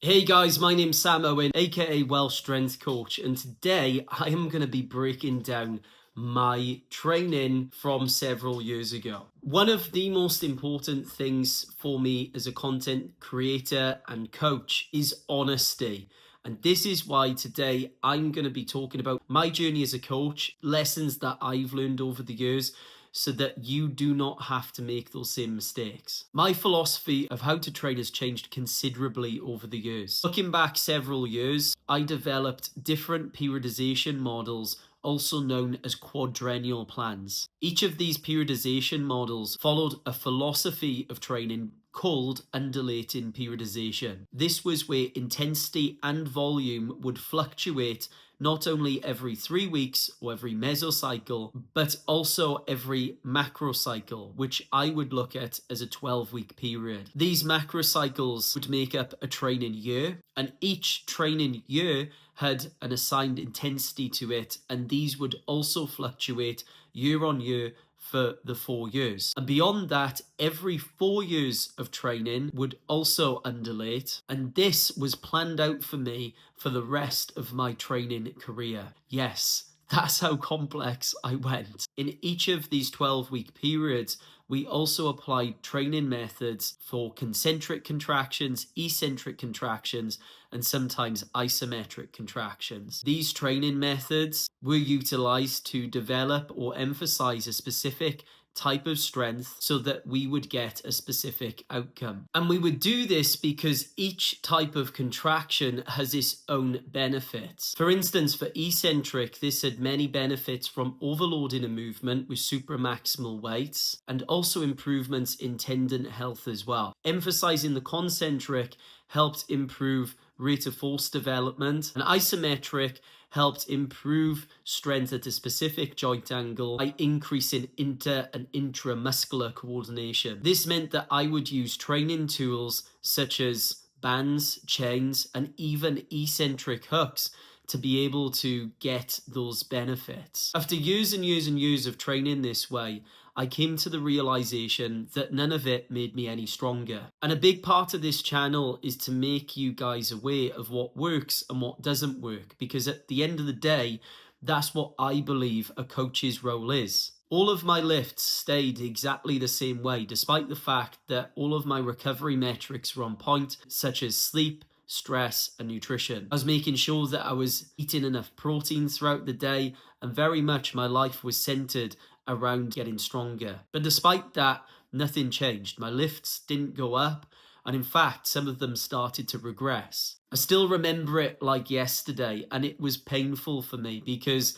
Hey guys, my name's Sam Owen, aka Welsh Strength Coach, and today I am going to be breaking down my training from several years ago. One of the most important things for me as a content creator and coach is honesty. And this is why today I'm going to be talking about my journey as a coach, lessons that I've learned over the years, so that you do not have to make those same mistakes. My philosophy of how to train has changed considerably over the years. Looking back several years, I developed different periodization models, also known as quadrennial plans. Each of these periodization models followed a philosophy of training called undulating periodization. This was where intensity and volume would fluctuate not only every 3 weeks or every mesocycle, but also every macrocycle, which I would look at as a 12-week period. These macrocycles would make up a training year, and each training year had an assigned intensity to it, and these would also fluctuate year on year for the 4 years. And beyond that, every 4 years of training would also undulate, and this was planned out for me for the rest of my training career. Yes, that's how complex I went. In each of these 12-week periods, we also applied training methods for concentric contractions, eccentric contractions, and sometimes isometric contractions. These training methods were utilized to develop or emphasize a specific type of strength so that we would get a specific outcome. And we would do this because each type of contraction has its own benefits. For instance, for eccentric, this had many benefits from overloading a movement with supramaximal weights and also improvements in tendon health as well. Emphasizing the concentric helped improve rate of force development, and isometric helped improve strength at a specific joint angle by increasing inter and intramuscular coordination. This meant that I would use training tools such as bands, chains, and even eccentric hooks to be able to get those benefits. After years and years and years of training this way, I came to the realization that none of it made me any stronger. And a big part of this channel is to make you guys aware of what works and what doesn't work, because at the end of the day, that's what I believe a coach's role is. All of my lifts stayed exactly the same way, despite the fact that all of my recovery metrics were on point, such as sleep, stress, and nutrition. I was making sure that I was eating enough protein throughout the day, and very much my life was centered around getting stronger. But despite that, nothing changed. My lifts didn't go up, and in fact, some of them started to regress. I still remember it like yesterday, and it was painful for me because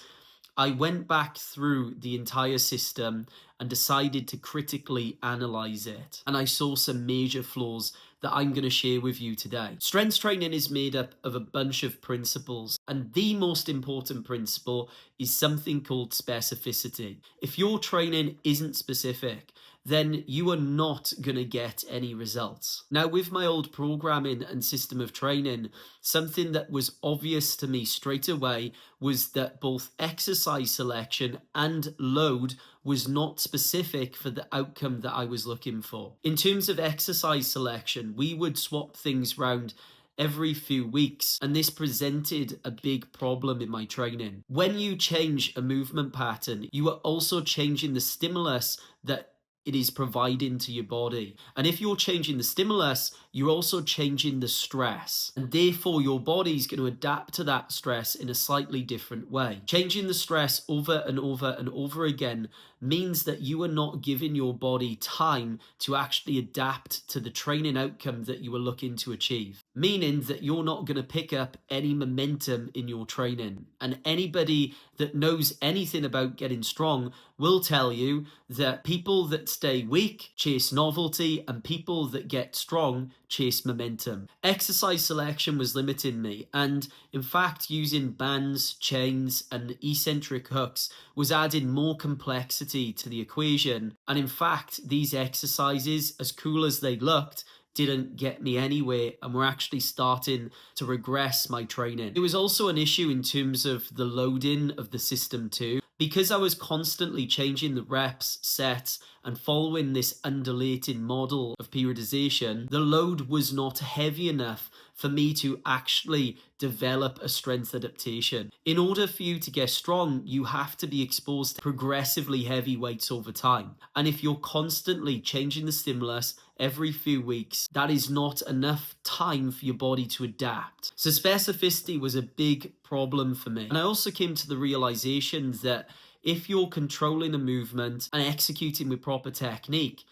I went back through the entire system and decided to critically analyze it. And I saw some major flaws that I'm going to share with you today. Strength training is made up of a bunch of principles, and the most important principle is something called specificity. If your training isn't specific, then you are not going to get any results. Now, with my old programming and system of training, something that was obvious to me straight away was that both exercise selection and load was not specific for the outcome that I was looking for. In terms of exercise selection, we would swap things around every few weeks, and this presented a big problem in my training. When you change a movement pattern, you are also changing the stimulus that it is providing to your body. And if you're changing the stimulus, you're also changing the stress. And therefore, your body is going to adapt to that stress in a slightly different way. Changing the stress over and over and over again means that you are not giving your body time to actually adapt to the training outcome that you are looking to achieve. Meaning that you're not going to pick up any momentum in your training. And anybody that knows anything about getting strong will tell you that people that stay weak chase novelty, and people that get strong chase momentum. Exercise selection was limiting me, and in fact, using bands, chains, and eccentric hooks was adding more complexity to the equation. And in fact, these exercises, as cool as they looked, didn't get me anywhere and were actually starting to regress my training. It was also an issue in terms of the loading of the system too, Because I was constantly changing the reps, sets, and following this undulating model of periodization, the load was not heavy enough for me to actually develop a strength adaptation. In order for you to get strong, you have to be exposed to progressively heavy weights over time. And if you're constantly changing the stimulus every few weeks, that is not enough time for your body to adapt. So specificity was a big problem for me. And I also came to the realization that if you're controlling a movement and executing with proper technique,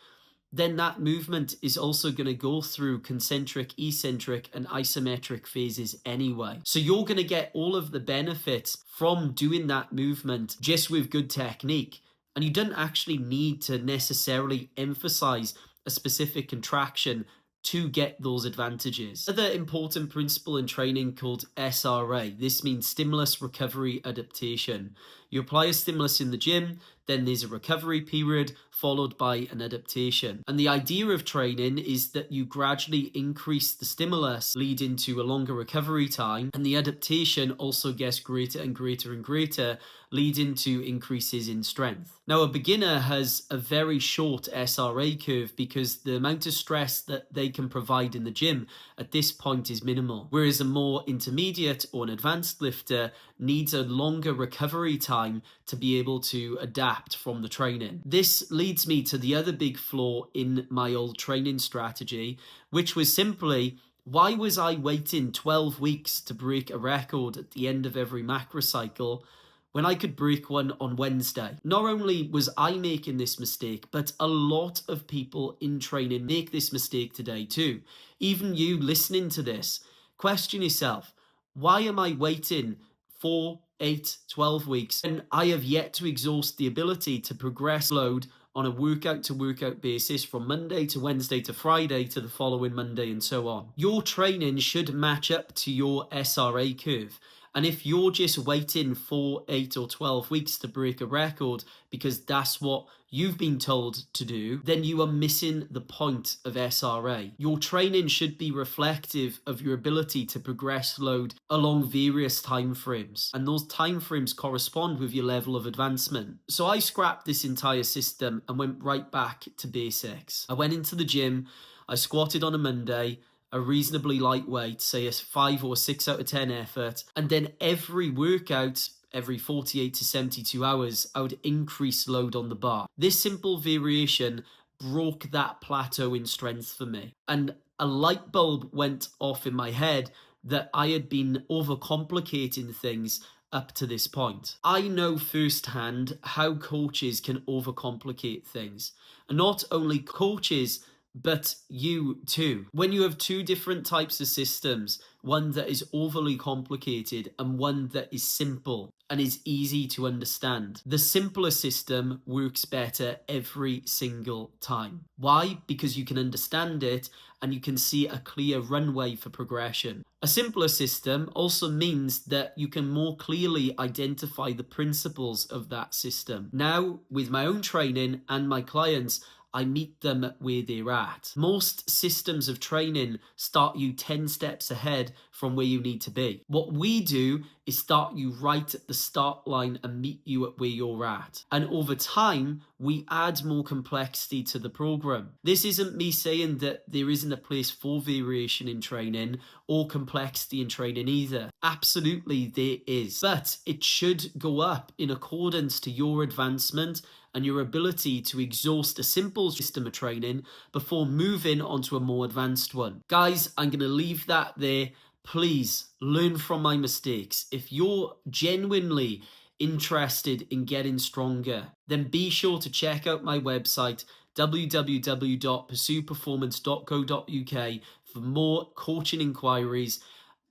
then that movement is also going to go through concentric, eccentric, and isometric phases anyway. So you're going to get all of the benefits from doing that movement just with good technique. And you don't actually need to necessarily emphasize a specific contraction to get those advantages. Another important principle in training called SRA. This means stimulus recovery adaptation. You apply a stimulus in the gym, then there's a recovery period followed by an adaptation. And the idea of training is that you gradually increase the stimulus, leading to a longer recovery time, and the adaptation also gets greater and greater and greater, leading to increases in strength. Now, a beginner has a very short SRA curve because the amount of stress that they can provide in the gym at this point is minimal, whereas a more intermediate or an advanced lifter needs a longer recovery time to be able to adapt from the training. This leads me to the other big flaw in my old training strategy, which was simply, why was I waiting 12 weeks to break a record at the end of every macro cycle when I could break one on Wednesday? Not only was I making this mistake, but a lot of people in training make this mistake today too. Even you listening to this, question yourself, why am I waiting 4, 8, 12 weeks and I have yet to exhaust the ability to progress load on a workout to workout basis from Monday to Wednesday to Friday to the following Monday and so on? Your training should match up to your SRA curve. And if you're just waiting 4, 8, or 12 weeks to break a record because that's what you've been told to do, then you are missing the point of SRA. Your training should be reflective of your ability to progress load along various time frames, and those time frames correspond with your level of advancement. So I scrapped this entire system and went right back to basics. I went into the gym, I squatted on a Monday, a reasonably lightweight, say a 5 or 6 out of 10 effort, and then every workout, every 48 to 72 hours, I would increase load on the bar. This simple variation broke that plateau in strength for me, and a light bulb went off in my head that I had been overcomplicating things up to this point. I know firsthand how coaches can overcomplicate things, and not only coaches, but you too. When you have two different types of systems, one that is overly complicated and one that is simple and is easy to understand, the simpler system works better every single time. Why? Because you can understand it and you can see a clear runway for progression. A simpler system also means that you can more clearly identify the principles of that system. Now, with my own training and my clients, I meet them where they're at. Most systems of training start you 10 steps ahead from where you need to be. What we do is start you right at the start line and meet you at where you're at. And over time, we add more complexity to the program. This isn't me saying that there isn't a place for variation in training or complexity in training either. Absolutely there is. But it should go up in accordance to your advancement and your ability to exhaust a simple system of training before moving on to a more advanced one. Guys, I'm going to leave that there. Please learn from my mistakes. If you're genuinely interested in getting stronger, then be sure to check out my website, www.pursueperformance.co.uk, for more coaching inquiries.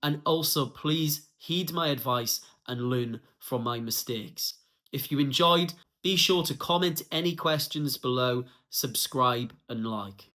And also, please heed my advice and learn from my mistakes. If you enjoyed, be sure to comment any questions below, subscribe and like.